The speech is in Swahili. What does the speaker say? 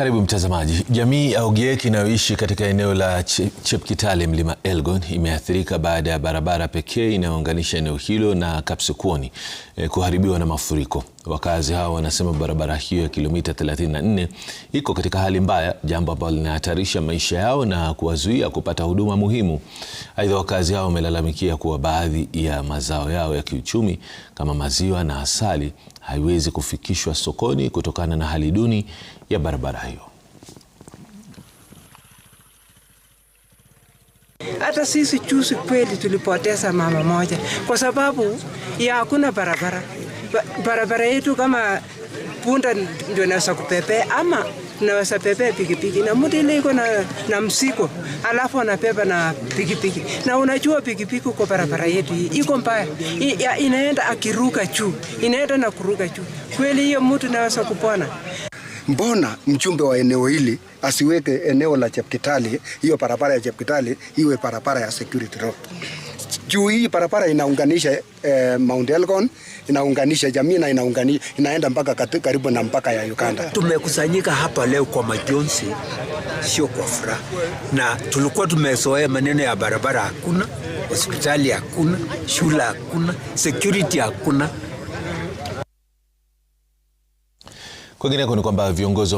Karibu mtazamaji. Jamii ya Ogiek inayoishi katika eneo la Chepkitale Mlima Elgon imeathirika baada ya barabara pekee inayounganisha eneo hilo na Kapsekuoni kuharibiwa na mafuriko. Wakazi hao wanasema barabara hiyo ya kilomita 34 iko katika hali mbaya, jambo ambalo linahatarisha maisha yao na kuwazuia kupata huduma muhimu. Aidha, wakazi hao wamelalamikia kuwa baadhi ya mazao yao ya kiuchumi kama maziwa na asali haiwezi kufikishwa sokoni kutokana na hali duni ya barabara hiyo. Hata sisi juzi kweli tulipoteza mama moja kwa sababu ya hakuna barabara. Barabara yetu kama punda ndio naweza kupepea ama naweza pepea pikipiki na mtu ile iko na msiko alafu anabeba na pikipiki, na unajua pikipiki kwa barabara yetu iko mbaya, inaenda akiruka juu, inaenda na kuruka juu. Kweli hiyo mtu naweza kupona. Mbona mjumbe wa eneo hili asiweke eneo la Chepkitale, hiyo barabara ya Chepkitale iwe barabara ya security road? Juu hii barabara inaunganisha Mount Elgon, inaunganisha jamii na inaenda mpaka karibu na mpaka ya Uganda. Tumekusanyika hapa leo kwa majonzi, sio kwa furaha. Na tulikuwa tumezoea maneno ya barabara hakuna, hospitali hakuna, shule hakuna, security hakuna. Kwingineko ni kwamba viongozi